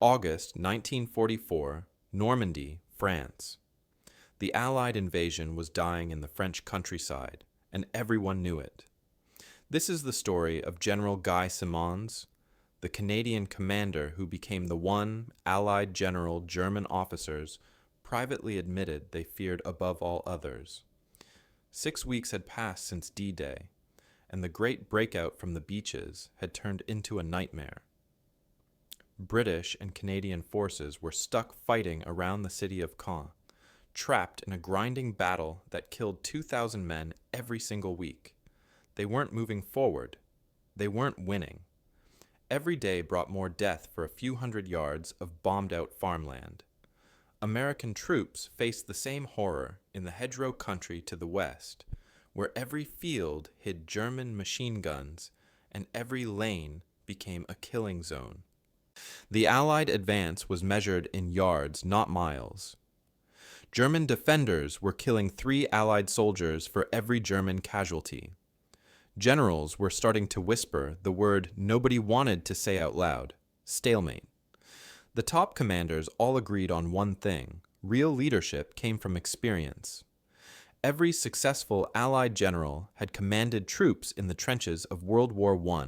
August 1944, Normandy, France. The Allied invasion was dying in the French countryside, and everyone knew it. This is the story of General Guy Simonds, the Canadian commander who became the one Allied general German officers privately admitted they feared above all others. 6 weeks had passed since D-Day, and the great breakout from the beaches had turned into a nightmare. British and Canadian forces were stuck fighting around the city of Caen, trapped in a grinding battle that killed 2,000 men every single week. They weren't moving forward. They weren't winning. Every day brought more death for a few hundred yards of bombed-out farmland. American troops faced the same horror in the hedgerow country to the west, where every field hid German machine guns and every lane became a killing zone. The Allied advance was measured in yards, not miles. German defenders were killing 3 Allied soldiers for every German casualty. Generals were starting to whisper the word nobody wanted to say out loud: stalemate. The top commanders all agreed on one thing: real leadership came from experience. Every successful Allied general had commanded troops in the trenches of World War I.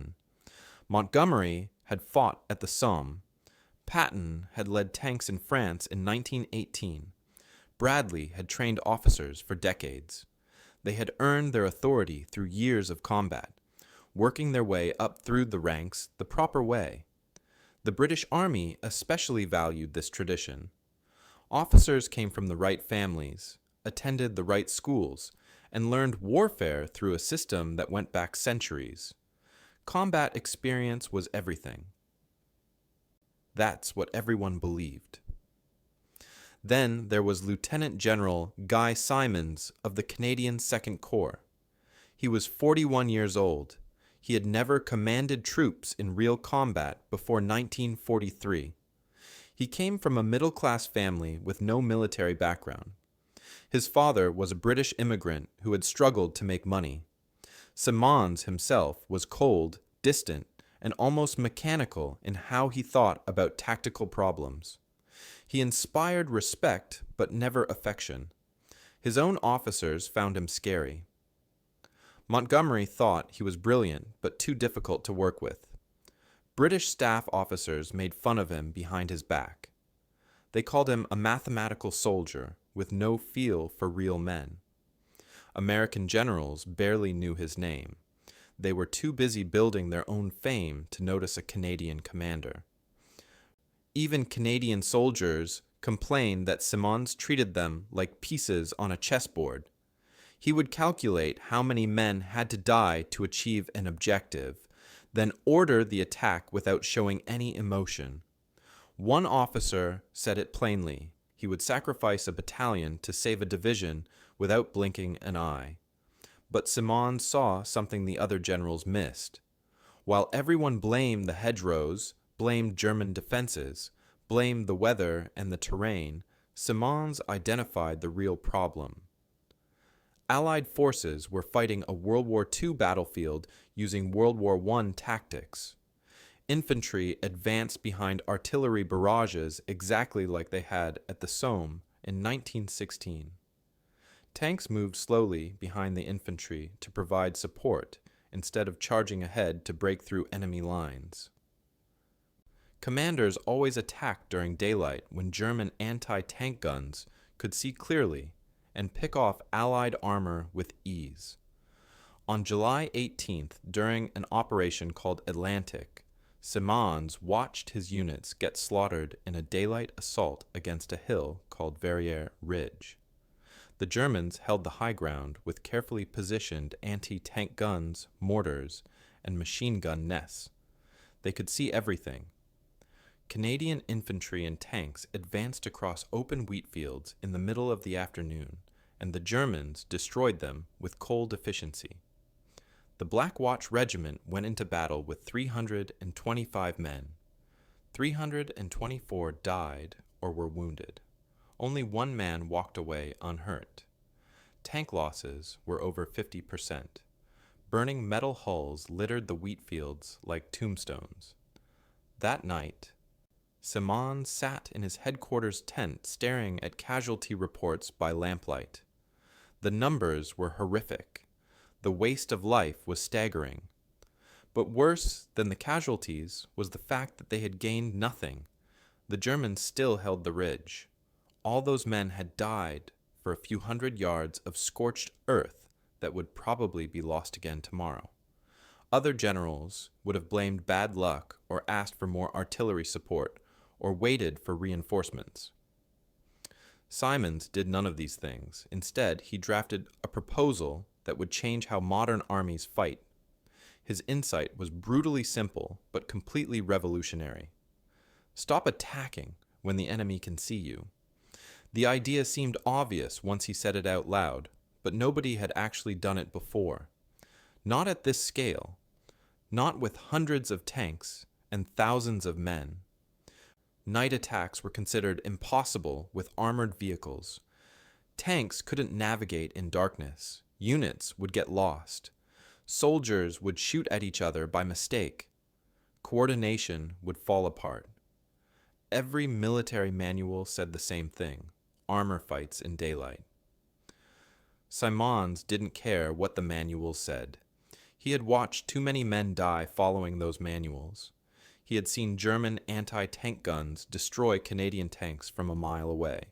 Montgomery had fought at the Somme. Patton had led tanks in France in 1918. Bradley had trained officers for decades. They had earned their authority through years of combat, working their way up through the ranks the proper way. The British Army especially valued this tradition. Officers came from the right families, attended the right schools, and learned warfare through a system that went back centuries. Combat experience was everything. That's what everyone believed. Then there was Lieutenant General Guy Simonds of the Canadian Second Corps. He was 41 years old. He had never commanded troops in real combat before 1943. He came from a middle-class family with no military background. His father was a British immigrant who had struggled to make money. Simonds himself was cold, distant, and almost mechanical in how he thought about tactical problems. He inspired respect, but never affection. His own officers found him scary. Montgomery thought he was brilliant, but too difficult to work with. British staff officers made fun of him behind his back. They called him a mathematical soldier with no feel for real men. American generals barely knew his name. They were too busy building their own fame to notice a Canadian commander. Even Canadian soldiers complained that Simonds treated them like pieces on a chessboard. He would calculate how many men had to die to achieve an objective, then order the attack without showing any emotion. One officer said it plainly: he would sacrifice a battalion to save a division without blinking an eye. But Simonds saw something the other generals missed. While everyone blamed the hedgerows, blamed German defenses, blamed the weather and the terrain, Simonds identified the real problem. Allied forces were fighting a World War II battlefield using World War I tactics. Infantry advanced behind artillery barrages exactly like they had at the Somme in 1916. Tanks moved slowly behind the infantry to provide support instead of charging ahead to break through enemy lines. Commanders always attacked during daylight when German anti-tank guns could see clearly and pick off Allied armor with ease. On July 18th, during an operation called Atlantic, Simonds watched his units get slaughtered in a daylight assault against a hill called Verrières Ridge. The Germans held the high ground with carefully positioned anti-tank guns, mortars, and machine gun nests. They could see everything. Canadian infantry and tanks advanced across open wheat fields in the middle of the afternoon, and the Germans destroyed them with cold efficiency. The Black Watch Regiment went into battle with 325 men. 324 died or were wounded. Only one man walked away unhurt. Tank losses were over 50%. Burning metal hulls littered the wheat fields like tombstones. That night, Simonds sat in his headquarters tent staring at casualty reports by lamplight. The numbers were horrific. The waste of life was staggering. But worse than the casualties was the fact that they had gained nothing. The Germans still held the ridge. All those men had died for a few hundred yards of scorched earth that would probably be lost again tomorrow. Other generals would have blamed bad luck or asked for more artillery support or waited for reinforcements. Simonds did none of these things. Instead, he drafted a proposal that would change how modern armies fight. His insight was brutally simple, but completely revolutionary. Stop attacking when the enemy can see you. The idea seemed obvious once he said it out loud, but nobody had actually done it before. Not at this scale. Not with hundreds of tanks and thousands of men. Night attacks were considered impossible with armored vehicles. Tanks couldn't navigate in darkness. Units would get lost. Soldiers would shoot at each other by mistake. Coordination would fall apart. Every military manual said the same thing: armor fights in daylight. Simonds didn't care what the manuals said. He had watched too many men die following those manuals. He had seen German anti-tank guns destroy Canadian tanks from a mile away,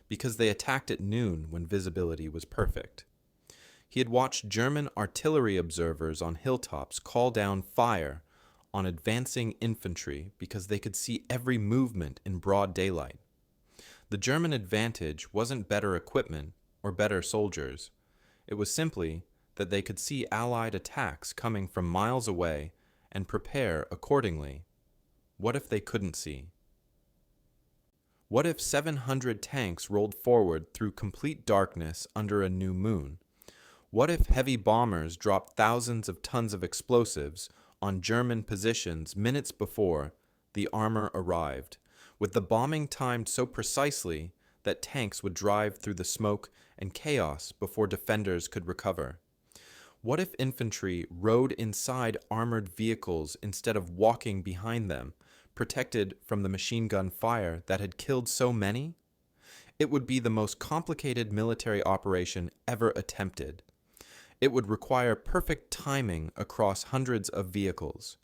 because they attacked at noon when visibility was perfect. He had watched German artillery observers on hilltops call down fire on advancing infantry because they could see every movement in broad daylight. The German advantage wasn't better equipment or better soldiers. It was simply that they could see Allied attacks coming from miles away and prepare accordingly. What if they couldn't see? What if 700 tanks rolled forward through complete darkness under a new moon? What if heavy bombers dropped thousands of tons of explosives on German positions minutes before the armor arrived, with the bombing timed so precisely that tanks would drive through the smoke and chaos before defenders could recover? What if infantry rode inside armored vehicles instead of walking behind them, protected from the machine gun fire that had killed so many? It would be the most complicated military operation ever attempted. It would require perfect timing across hundreds of vehicles.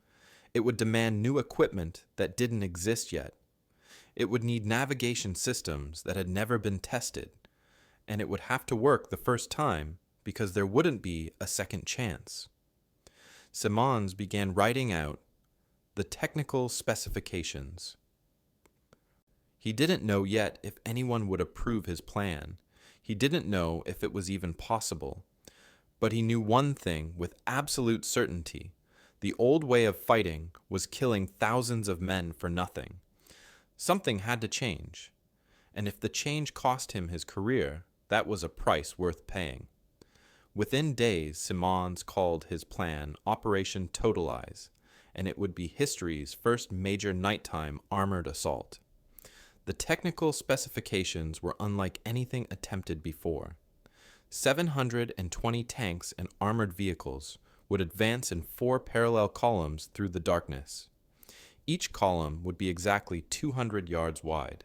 It would demand new equipment that didn't exist yet. It would need navigation systems that had never been tested. And it would have to work the first time because there wouldn't be a second chance. Simonds began writing out the technical specifications. He didn't know yet if anyone would approve his plan. He didn't know if it was even possible. But he knew one thing with absolute certainty: the old way of fighting was killing thousands of men for nothing. Something had to change, and if the change cost him his career, that was a price worth paying. Within days, Simonds called his plan Operation Totalize, and it would be history's first major nighttime armored assault. The technical specifications were unlike anything attempted before. 720 tanks and armored vehicles would advance in 4 parallel columns through the darkness. Each column would be exactly 200 yards wide.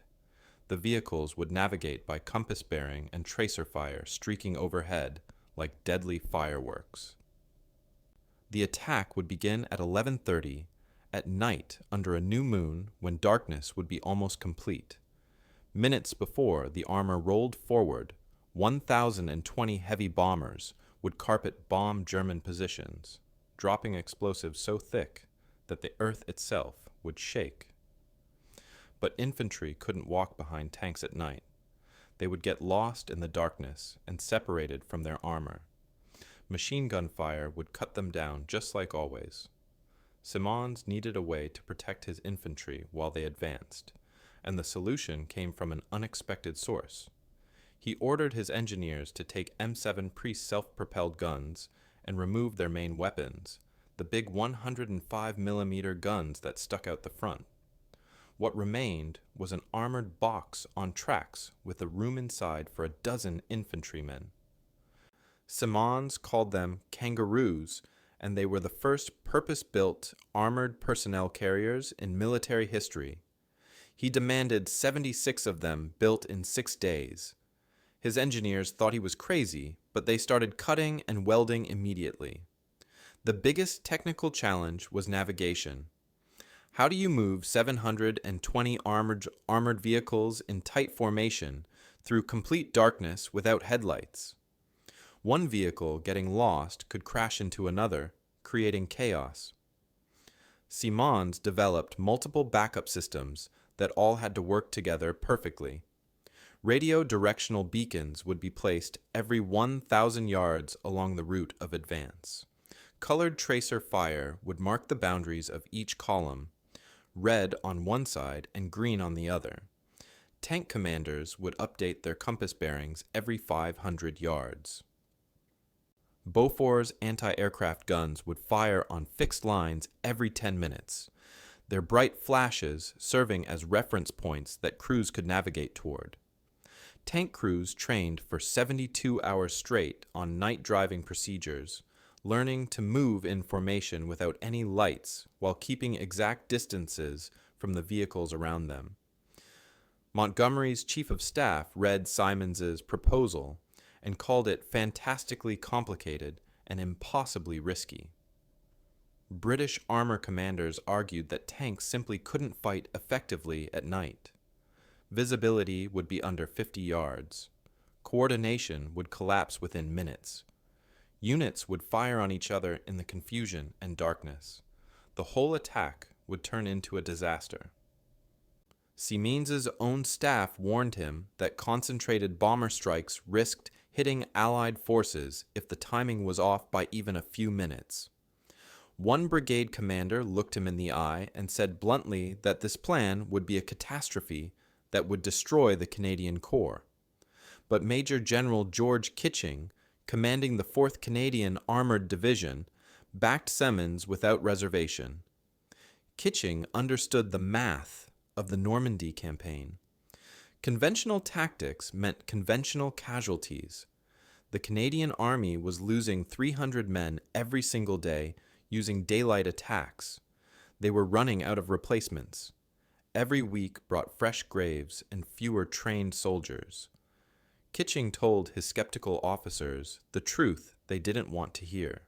The vehicles would navigate by compass bearing and tracer fire streaking overhead like deadly fireworks. The attack would begin at 11:30 at night under a new moon when darkness would be almost complete. Minutes before the armor rolled forward, 1,020 heavy bombers would carpet bomb German positions, dropping explosives so thick that the earth itself would shake. But infantry couldn't walk behind tanks at night. They would get lost in the darkness and separated from their armor. Machine gun fire would cut them down just like always. Simonds needed a way to protect his infantry while they advanced, and the solution came from an unexpected source. He ordered his engineers to take M7 self-propelled guns and remove their main weapons, the big 105mm guns that stuck out the front. What remained was an armored box on tracks with a room inside for a dozen infantrymen. Simonds called them Kangaroos, and they were the first purpose-built armored personnel carriers in military history. He demanded 76 of them built in 6 days. His engineers thought he was crazy, but they started cutting and welding immediately. The biggest technical challenge was navigation. How do you move 720 armored vehicles in tight formation through complete darkness without headlights? One vehicle getting lost could crash into another, creating chaos. Simonds developed multiple backup systems that all had to work together perfectly. Radio directional beacons would be placed every 1,000 yards along the route of advance. Colored tracer fire would mark the boundaries of each column, red on one side and green on the other. Tank commanders would update their compass bearings every 500 yards. Beaufort's anti-aircraft guns would fire on fixed lines every 10 minutes, their bright flashes serving as reference points that crews could navigate toward. Tank crews trained for 72 hours straight on night driving procedures, learning to move in formation without any lights while keeping exact distances from the vehicles around them. Montgomery's chief of staff read Simonds's proposal and called it fantastically complicated and impossibly risky. British armor commanders argued that tanks simply couldn't fight effectively at night. Visibility would be under 50 yards. Coordination would collapse within minutes. Units would fire on each other in the confusion and darkness. The whole attack would turn into a disaster. Simonds's own staff warned him that concentrated bomber strikes risked hitting Allied forces if the timing was off by even a few minutes. One brigade commander looked him in the eye and said bluntly that this plan would be a catastrophe that would destroy the Canadian Corps. But Major General George Kitching, commanding the 4th Canadian Armoured Division, backed Simonds without reservation. Kitching understood the math of the Normandy campaign. Conventional tactics meant conventional casualties. The Canadian Army was losing 300 men every single day using daylight attacks. They were running out of replacements. Every week brought fresh graves and fewer trained soldiers. Kitching told his skeptical officers the truth they didn't want to hear.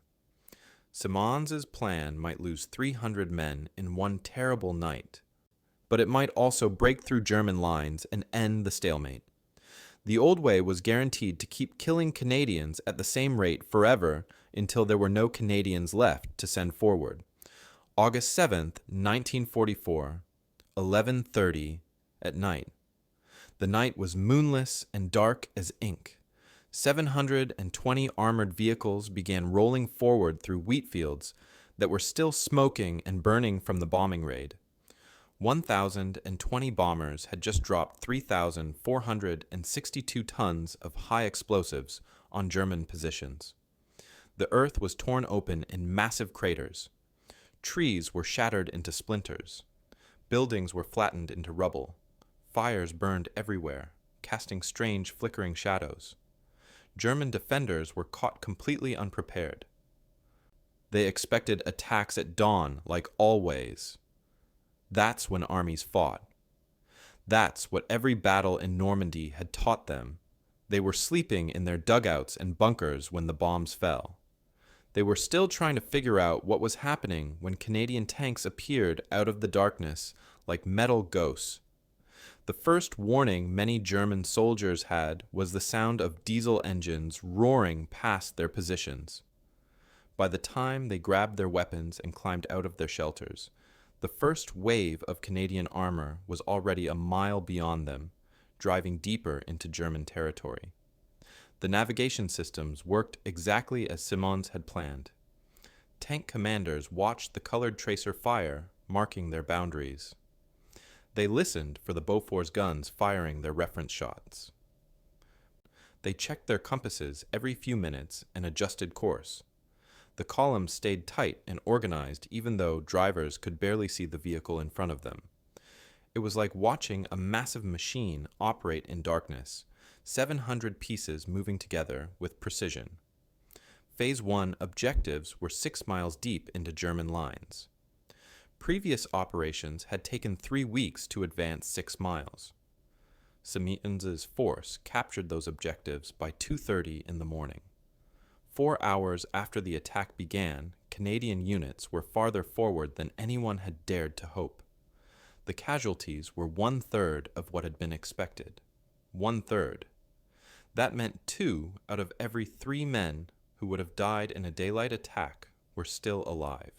Simonds's plan might lose 300 men in one terrible night, but it might also break through German lines and end the stalemate. The old way was guaranteed to keep killing Canadians at the same rate forever until there were no Canadians left to send forward. August 7th, 1944, 11:30 at night. The night was moonless and dark as ink. 720 armored vehicles began rolling forward through wheat fields that were still smoking and burning from the bombing raid. 1,020 bombers had just dropped 3,462 tons of high explosives on German positions. The earth was torn open in massive craters. Trees were shattered into splinters. Buildings were flattened into rubble. Fires burned everywhere, casting strange flickering shadows. German defenders were caught completely unprepared. They expected attacks at dawn like always. That's when armies fought. That's what every battle in Normandy had taught them. They were sleeping in their dugouts and bunkers when the bombs fell. They were still trying to figure out what was happening when Canadian tanks appeared out of the darkness like metal ghosts. The first warning many German soldiers had was the sound of diesel engines roaring past their positions. By the time they grabbed their weapons and climbed out of their shelters, the first wave of Canadian armor was already a mile beyond them, driving deeper into German territory. The navigation systems worked exactly as Simonds had planned. Tank commanders watched the colored tracer fire, marking their boundaries. They listened for the Beaufort's guns firing their reference shots. They checked their compasses every few minutes and adjusted course. The columns stayed tight and organized even though drivers could barely see the vehicle in front of them. It was like watching a massive machine operate in darkness, 700 pieces moving together with precision. Phase 1 objectives were 6 miles deep into German lines. Previous operations had taken 3 weeks to advance 6 miles. Simonds's force captured those objectives by 2:30 in the morning. 4 hours after the attack began, Canadian units were farther forward than anyone had dared to hope. The casualties were 1/3 of what had been expected. 1/3. That meant 2 out of every 3 men who would have died in a daylight attack were still alive.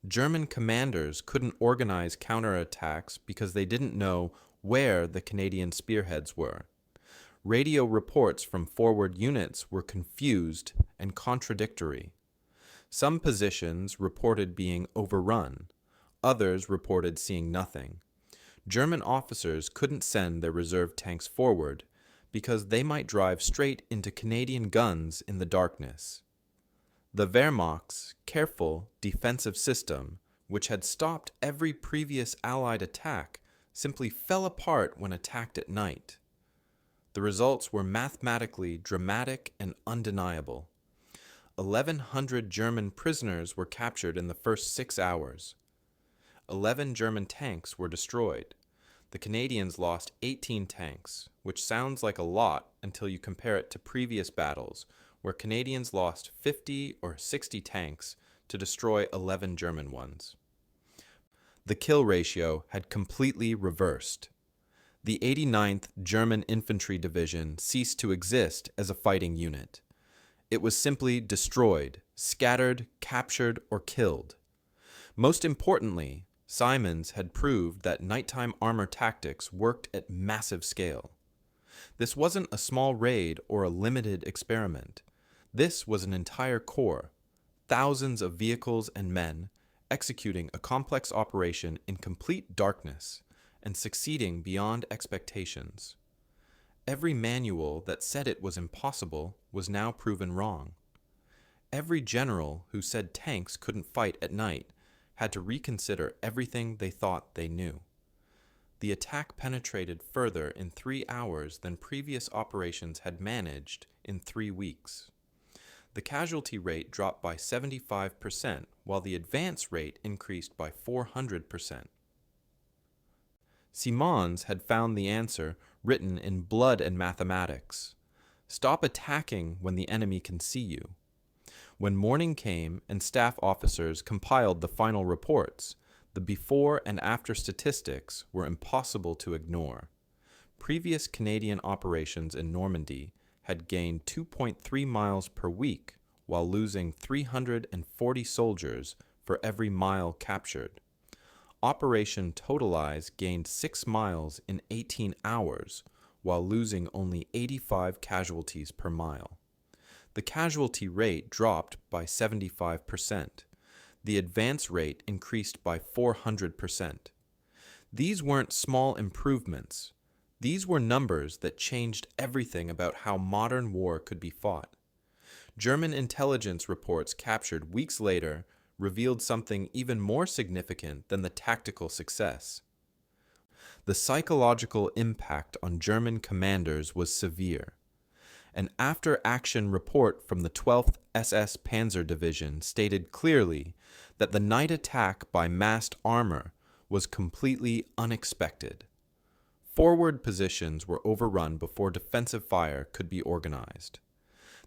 German commanders couldn't organize counterattacks because they didn't know where the Canadian spearheads were. Radio reports from forward units were confused and contradictory. Some positions reported being overrun. Others reported seeing nothing. German officers couldn't send their reserve tanks forward because they might drive straight into Canadian guns in the darkness. The Wehrmacht's careful defensive system, which had stopped every previous Allied attack, simply fell apart when attacked at night. The results were mathematically dramatic and undeniable. 1,100 German prisoners were captured in the first 6 hours. 11 German tanks were destroyed. The Canadians lost 18 tanks, which sounds like a lot until you compare it to previous battles, where Canadians lost 50 or 60 tanks to destroy 11 German ones. The kill ratio had completely reversed. The 89th German Infantry Division ceased to exist as a fighting unit. It was simply destroyed, scattered, captured, or killed. Most importantly, Simonds had proved that nighttime armor tactics worked at massive scale. This wasn't a small raid or a limited experiment. This was an entire corps, thousands of vehicles and men, executing a complex operation in complete darkness and succeeding beyond expectations. Every manual that said it was impossible was now proven wrong. Every general who said tanks couldn't fight at night had to reconsider everything they thought they knew. The attack penetrated further in 3 hours than previous operations had managed in 3 weeks. The casualty rate dropped by 75%, while the advance rate increased by 400%. Simonds had found the answer written in blood and mathematics. Stop attacking when the enemy can see you. When morning came and staff officers compiled the final reports, the before and after statistics were impossible to ignore. Previous Canadian operations in Normandy had gained 2.3 miles per week while losing 340 soldiers for every mile captured. Operation Totalize gained 6 miles in 18 hours while losing only 85 casualties per mile. The casualty rate dropped by 75%. The advance rate increased by 400%. These weren't small improvements. These were numbers that changed everything about how modern war could be fought. German intelligence reports captured weeks later revealed something even more significant than the tactical success. The psychological impact on German commanders was severe. An after-action report from the 12th SS Panzer Division stated clearly that the night attack by massed armor was completely unexpected. Forward positions were overrun before defensive fire could be organized.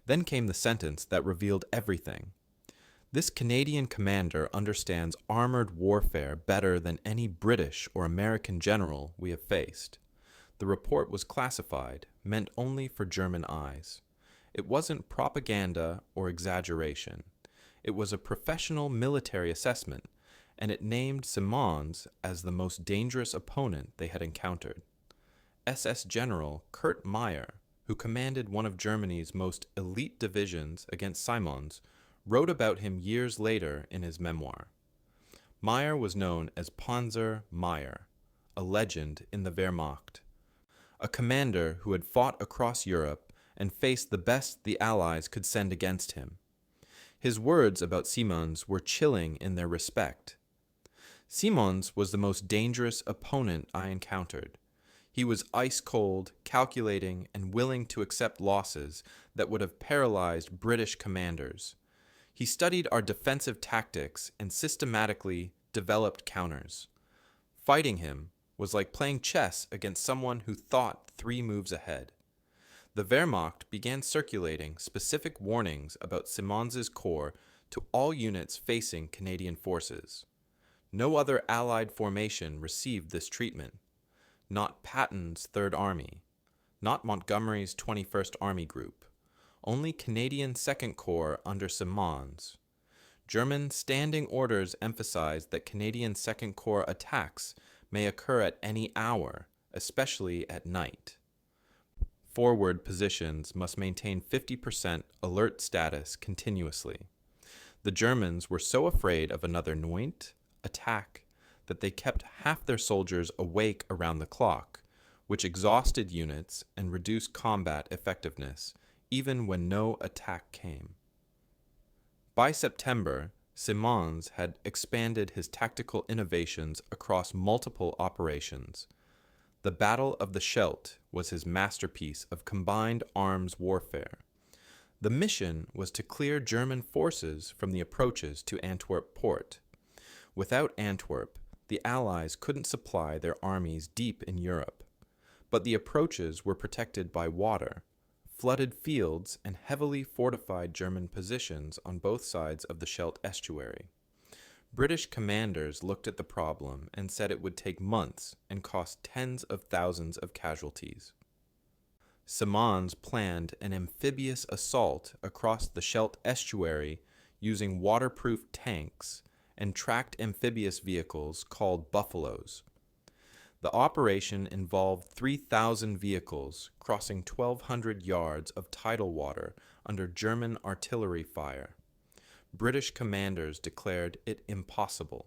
Then came the sentence that revealed everything. This Canadian commander understands armored warfare better than any British or American general we have faced. The report was classified, meant only for German eyes. It wasn't propaganda or exaggeration. It was a professional military assessment, and it named Simonds as the most dangerous opponent they had encountered. SS General Kurt Meyer, who commanded one of Germany's most elite divisions against Simonds, wrote about him years later in his memoir. Meyer was known as Panzer Meyer, a legend in the Wehrmacht, a commander who had fought across Europe and faced the best the Allies could send against him. His words about Simonds were chilling in their respect. Simonds was the most dangerous opponent I encountered. He was ice-cold, calculating, and willing to accept losses that would have paralyzed British commanders. He studied our defensive tactics and systematically developed counters. Fighting him was like playing chess against someone who thought 3 moves ahead. The Wehrmacht began circulating specific warnings about Simonds' corps to all units facing Canadian forces. No other Allied formation received this treatment. Not Patton's Third Army, not Montgomery's 21st Army Group, only Canadian Second Corps under Simonds. German standing orders emphasized that Canadian Second Corps attacks may occur at any hour, especially at night. Forward positions must maintain 50% alert status continuously. The Germans were so afraid of another Neunt attack that they kept half their soldiers awake around the clock, which exhausted units and reduced combat effectiveness, even when no attack came. By September, Simonds had expanded his tactical innovations across multiple operations. The Battle of the Scheldt was his masterpiece of combined arms warfare. The mission was to clear German forces from the approaches to Antwerp port. Without Antwerp, the Allies couldn't supply their armies deep in Europe, but the approaches were protected by water, flooded fields, and heavily fortified German positions on both sides of the Scheldt Estuary. British commanders looked at the problem and said it would take months and cost tens of thousands of casualties. Simonds planned an amphibious assault across the Scheldt Estuary using waterproof tanks and tracked amphibious vehicles called buffaloes. The operation involved 3,000 vehicles crossing 1,200 yards of tidal water under German artillery fire. British commanders declared it impossible.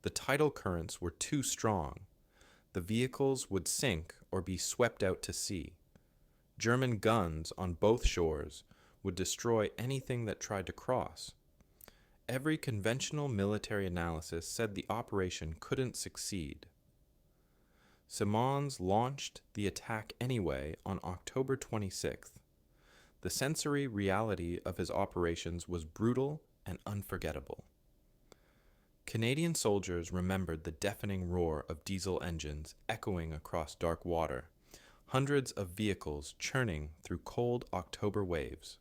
The tidal currents were too strong. The vehicles would sink or be swept out to sea. German guns on both shores would destroy anything that tried to cross. Every conventional military analysis said the operation couldn't succeed. Simonds launched the attack anyway on October 26th. The sensory reality of his operations was brutal and unforgettable. Canadian soldiers remembered the deafening roar of diesel engines echoing across dark water, hundreds of vehicles churning through cold October waves.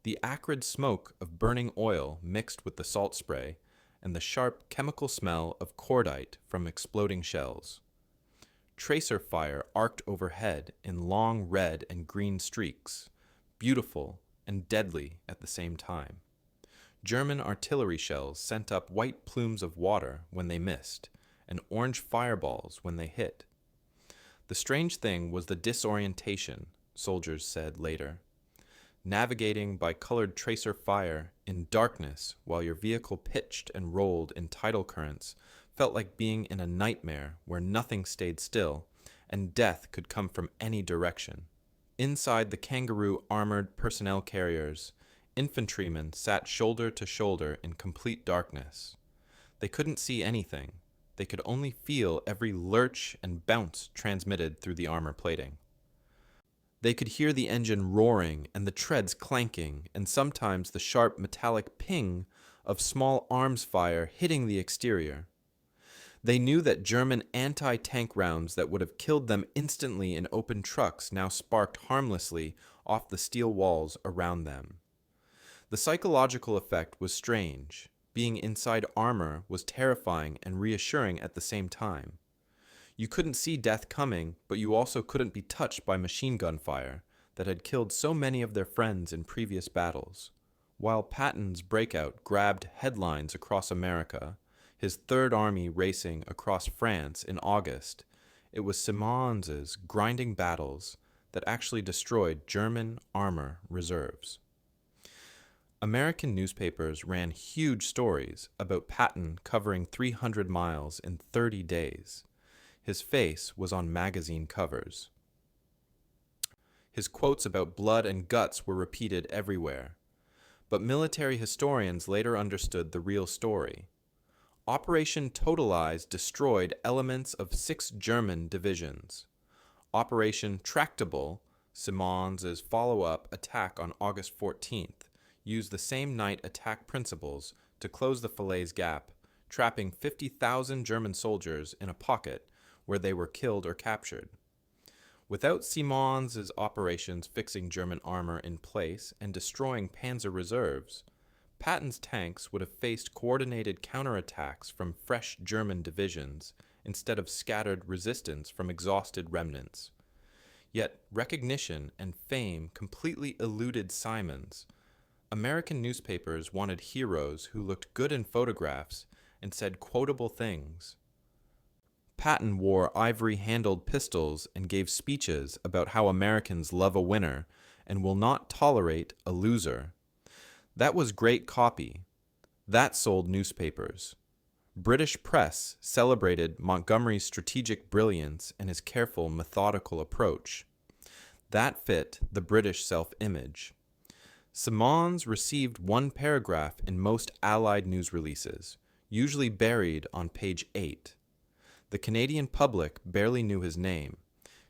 The acrid smoke of burning oil mixed with the salt spray and the sharp chemical smell of cordite from exploding shells. Tracer fire arced overhead in long red and green streaks, beautiful and deadly at the same time. German artillery shells sent up white plumes of water when they missed, and orange fireballs when they hit. The strange thing was the disorientation, soldiers said later. Navigating by colored tracer fire in darkness while your vehicle pitched and rolled in tidal currents felt like being in a nightmare where nothing stayed still and death could come from any direction. Inside the Kangaroo armored personnel carriers, infantrymen sat shoulder to shoulder in complete darkness. They couldn't see anything. They could only feel every lurch and bounce transmitted through the armor plating. They could hear the engine roaring and the treads clanking, and sometimes the sharp metallic ping of small arms fire hitting the exterior. They knew that German anti-tank rounds that would have killed them instantly in open trucks now sparked harmlessly off the steel walls around them. The psychological effect was strange. Being inside armor was terrifying and reassuring at the same time. You couldn't see death coming, but you also couldn't be touched by machine gun fire that had killed so many of their friends in previous battles. While Patton's breakout grabbed headlines across America, his Third Army racing across France in August, it was Simonds's grinding battles that actually destroyed German armor reserves. American newspapers ran huge stories about Patton covering 300 miles in 30 days. His face was on magazine covers. His quotes about blood and guts were repeated everywhere. But military historians later understood the real story. Operation Totalize destroyed elements of 6 German divisions. Operation Tractable, Simonds' follow-up attack on August 14th, used the same night attack principles to close the Falaise Gap, trapping 50,000 German soldiers in a pocket where they were killed or captured. Without Simonds' operations fixing German armor in place and destroying panzer reserves, Patton's tanks would have faced coordinated counterattacks from fresh German divisions instead of scattered resistance from exhausted remnants. Yet recognition and fame completely eluded Simonds. American newspapers wanted heroes who looked good in photographs and said quotable things. Patton wore ivory-handled pistols and gave speeches about how Americans love a winner and will not tolerate a loser. That was great copy. That sold newspapers. British press celebrated Montgomery's strategic brilliance and his careful, methodical approach. That fit the British self-image. Simonds received one paragraph in most Allied news releases, usually buried on page 8. The Canadian public barely knew his name.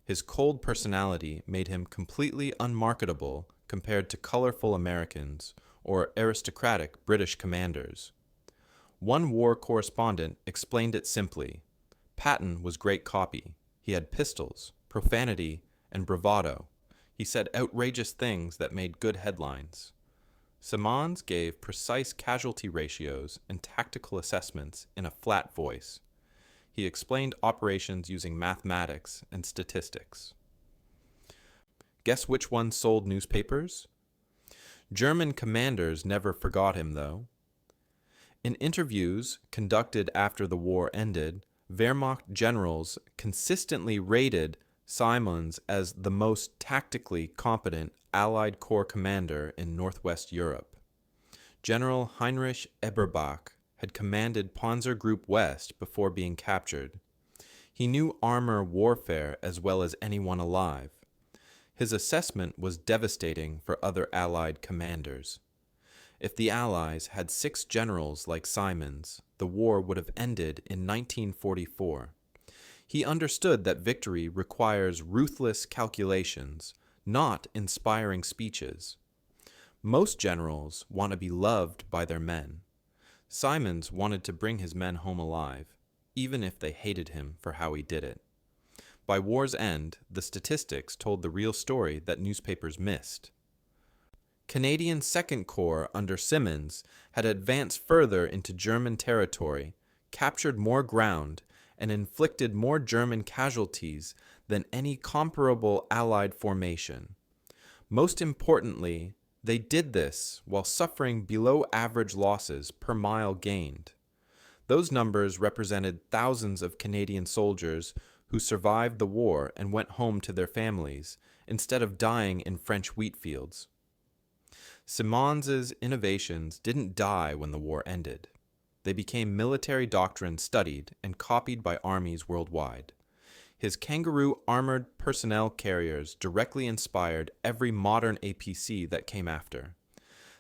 His cold personality made him completely unmarketable compared to colorful Americans or aristocratic British commanders. One war correspondent explained it simply. Patton was great copy. He had pistols, profanity, and bravado. He said outrageous things that made good headlines. Simonds gave precise casualty ratios and tactical assessments in a flat voice. He explained operations using mathematics and statistics. Guess which one sold newspapers? German commanders never forgot him, though. In interviews conducted after the war ended, Wehrmacht generals consistently rated Simonds as the most tactically competent Allied corps commander in Northwest Europe. General Heinrich Eberbach had commanded Panzer Group West before being captured. He knew armor warfare as well as anyone alive. His assessment was devastating for other Allied commanders. If the Allies had 6 generals like Simonds, the war would have ended in 1944. He understood that victory requires ruthless calculations, not inspiring speeches. Most generals want to be loved by their men. Simonds wanted to bring his men home alive, even if they hated him for how he did it. By war's end, the statistics told the real story that newspapers missed. Canadian Second Corps under Simonds had advanced further into German territory, captured more ground, and inflicted more German casualties than any comparable Allied formation. Most importantly, they did this while suffering below-average losses per mile gained. Those numbers represented thousands of Canadian soldiers who survived the war and went home to their families, instead of dying in French wheat fields. Simonds' innovations didn't die when the war ended. They became military doctrine studied and copied by armies worldwide. His Kangaroo armored personnel carriers directly inspired every modern APC that came after.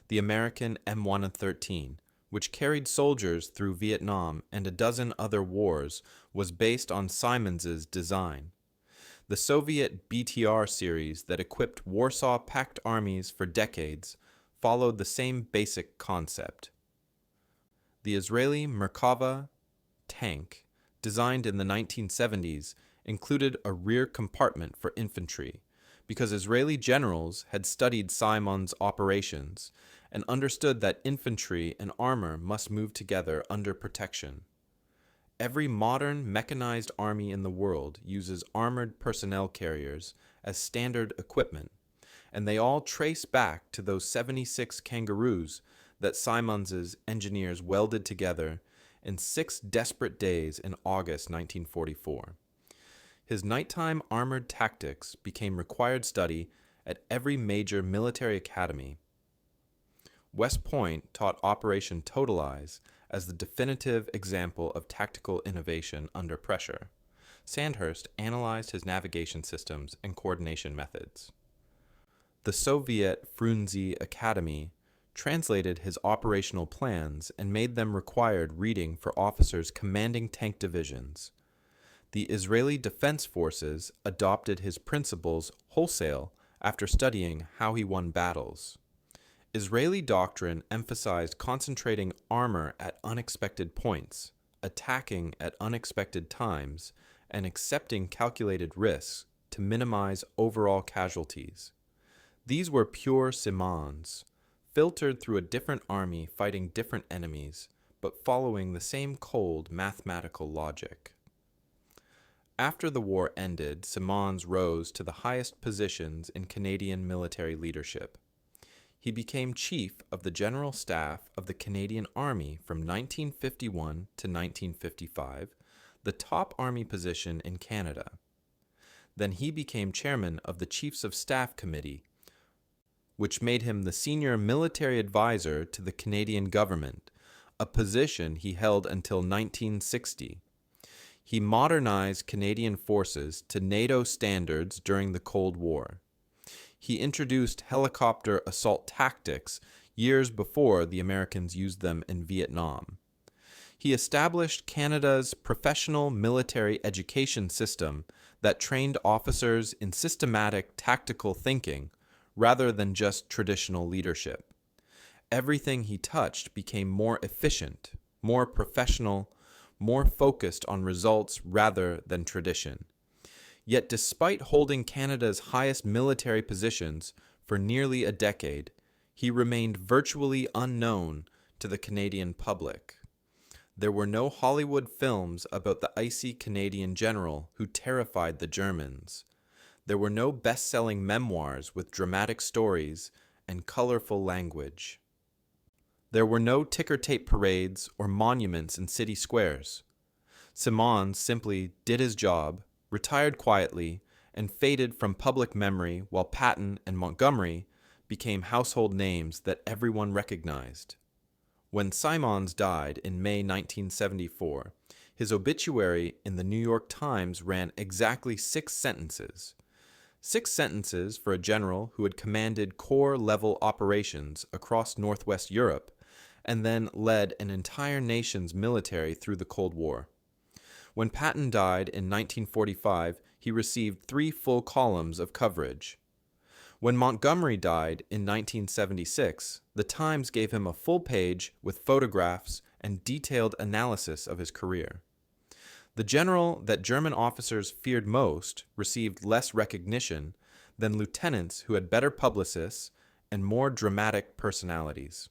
The American M113, which carried soldiers through Vietnam and a dozen other wars, was based on Simonds' design. The Soviet BTR series that equipped Warsaw Pact armies for decades followed the same basic concept. The Israeli Merkava tank, designed in the 1970s, included a rear compartment for infantry, because Israeli generals had studied Simonds' operations and understood that infantry and armor must move together under protection. Every modern mechanized army in the world uses armored personnel carriers as standard equipment, and they all trace back to those 76 Kangaroos that Simonds' engineers welded together in 6 desperate days in August 1944. His nighttime armored tactics became required study at every major military academy. West Point taught Operation Totalize as the definitive example of tactical innovation under pressure. Sandhurst analyzed his navigation systems and coordination methods. The Soviet Frunze Academy translated his operational plans and made them required reading for officers commanding tank divisions. The Israeli Defense Forces adopted his principles wholesale after studying how he won battles. Israeli doctrine emphasized concentrating armor at unexpected points, attacking at unexpected times, and accepting calculated risks to minimize overall casualties. These were pure Simonds, filtered through a different army fighting different enemies, but following the same cold mathematical logic. After the war ended, Simonds rose to the highest positions in Canadian military leadership. He became chief of the General Staff of the Canadian Army from 1951 to 1955, the top army position in Canada. Then he became chairman of the Chiefs of Staff Committee, which made him the senior military advisor to the Canadian government, a position he held until 1960. He modernized Canadian forces to NATO standards during the Cold War. He introduced helicopter assault tactics years before the Americans used them in Vietnam. He established Canada's professional military education system that trained officers in systematic tactical thinking rather than just traditional leadership. Everything he touched became more efficient, more professional, more focused on results rather than tradition. Yet despite holding Canada's highest military positions for nearly a decade, he remained virtually unknown to the Canadian public. There were no Hollywood films about the icy Canadian general who terrified the Germans. There were no best-selling memoirs with dramatic stories and colorful language. There were no ticker tape parades or monuments in city squares. Simonds simply did his job, retired quietly, and faded from public memory while Patton and Montgomery became household names that everyone recognized. When Simonds died in May 1974, his obituary in the New York Times ran exactly 6 sentences. 6 sentences for a general who had commanded corps-level operations across Northwest Europe and then led an entire nation's military through the Cold War. When Patton died in 1945, he received 3 full columns of coverage. When Montgomery died in 1976, the Times gave him a full page with photographs and detailed analysis of his career. The general that German officers feared most received less recognition than lieutenants who had better publicists and more dramatic personalities.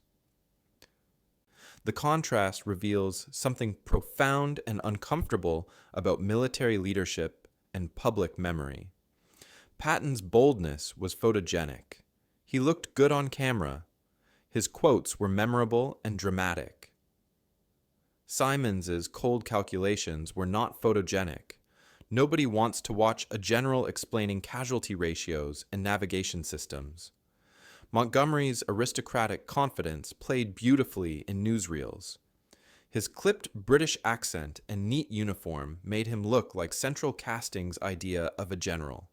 The contrast reveals something profound and uncomfortable about military leadership and public memory. Patton's boldness was photogenic. He looked good on camera. His quotes were memorable and dramatic. Simons's cold calculations were not photogenic. Nobody wants to watch a general explaining casualty ratios and navigation systems. Montgomery's aristocratic confidence played beautifully in newsreels. His clipped British accent and neat uniform made him look like central casting's idea of a general.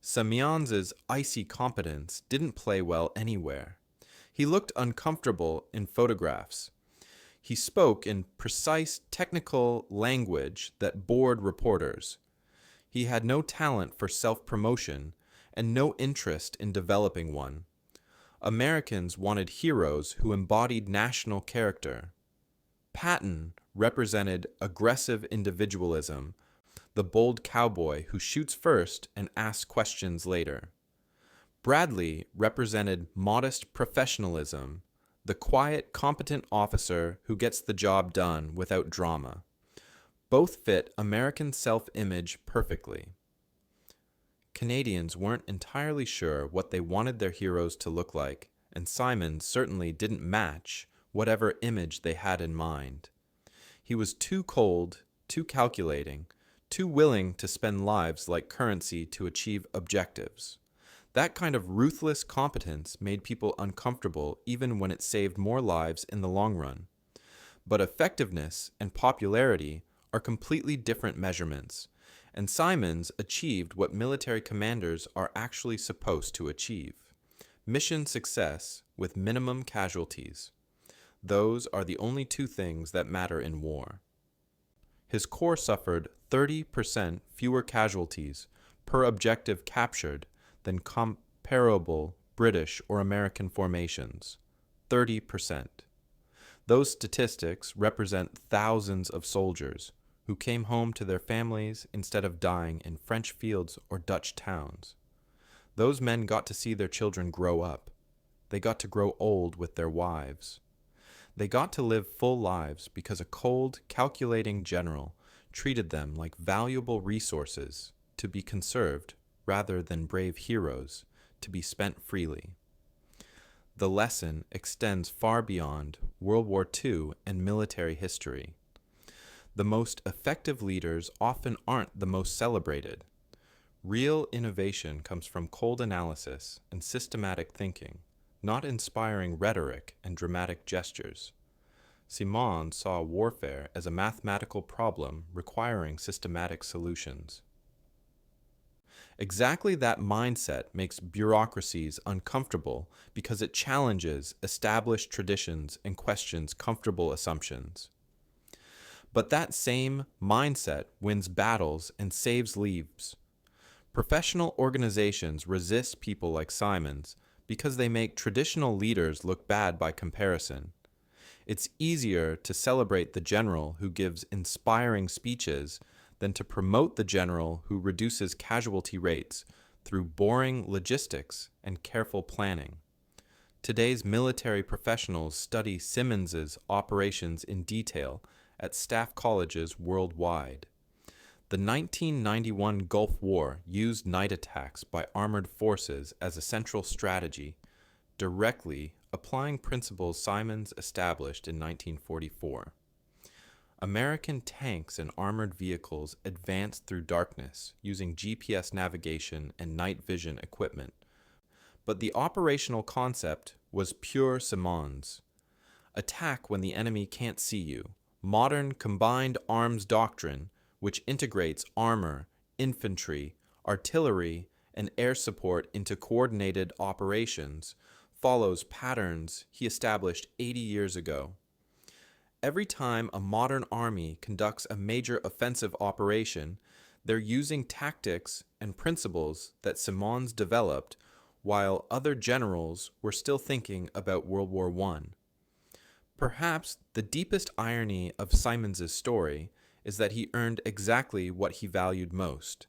Simonds's icy competence didn't play well anywhere. He looked uncomfortable in photographs. He spoke in precise technical language that bored reporters. He had no talent for self-promotion and no interest in developing one. Americans wanted heroes who embodied national character. Patton represented aggressive individualism, the bold cowboy who shoots first and asks questions later. Bradley represented modest professionalism, the quiet, competent officer who gets the job done without drama. Both fit American self-image perfectly. Canadians weren't entirely sure what they wanted their heroes to look like, and Simonds certainly didn't match whatever image they had in mind. He was too cold, too calculating, too willing to spend lives like currency to achieve objectives. That kind of ruthless competence made people uncomfortable even when it saved more lives in the long run. But effectiveness and popularity are completely different measurements, and Simonds achieved what military commanders are actually supposed to achieve: mission success with minimum casualties. Those are the only 2 things that matter in war. His corps suffered 30% fewer casualties per objective captured than comparable British or American formations, 30%. Those statistics represent thousands of soldiers who came home to their families instead of dying in French fields or Dutch towns. Those men got to see their children grow up. They got to grow old with their wives. They got to live full lives because a cold, calculating general treated them like valuable resources to be conserved rather than brave heroes to be spent freely. The lesson extends far beyond World War II and military history. The most effective leaders often aren't the most celebrated. Real innovation comes from cold analysis and systematic thinking, not inspiring rhetoric and dramatic gestures. Simonds saw warfare as a mathematical problem requiring systematic solutions. Exactly that mindset makes bureaucracies uncomfortable because it challenges established traditions and questions comfortable assumptions. But that same mindset wins battles and saves lives. Professional organizations resist people like Simonds because they make traditional leaders look bad by comparison. It's easier to celebrate the general who gives inspiring speeches than to promote the general who reduces casualty rates through boring logistics and careful planning. Today's military professionals study Simonds' operations in detail at staff colleges worldwide. The 1991 Gulf War used night attacks by armored forces as a central strategy, directly applying principles Simonds established in 1944. American tanks and armored vehicles advanced through darkness using GPS navigation and night vision equipment. But the operational concept was pure Simonds. Attack when the enemy can't see you. Modern combined arms doctrine, which integrates armor, infantry, artillery, and air support into coordinated operations, follows patterns he established 80 years ago. Every time a modern army conducts a major offensive operation, they're using tactics and principles that Simonds developed while other generals were still thinking about World War I. Perhaps the deepest irony of Simonds' story is that he earned exactly what he valued most.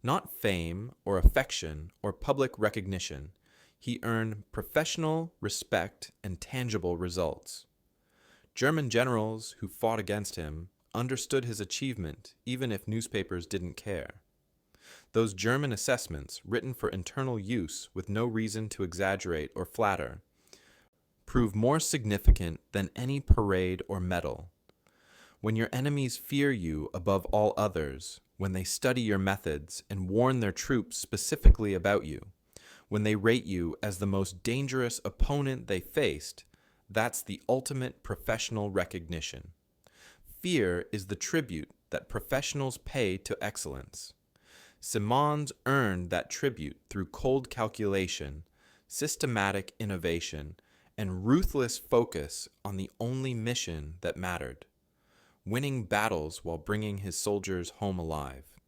Not fame or affection or public recognition. He earned professional respect and tangible results. German generals who fought against him understood his achievement even if newspapers didn't care. Those German assessments, written for internal use with no reason to exaggerate or flatter, prove more significant than any parade or medal. When your enemies fear you above all others, when they study your methods and warn their troops specifically about you, when they rate you as the most dangerous opponent they faced, that's the ultimate professional recognition. Fear is the tribute that professionals pay to excellence. Simonds earned that tribute through cold calculation, systematic innovation, and ruthless focus on the only mission that mattered: winning battles while bringing his soldiers home alive.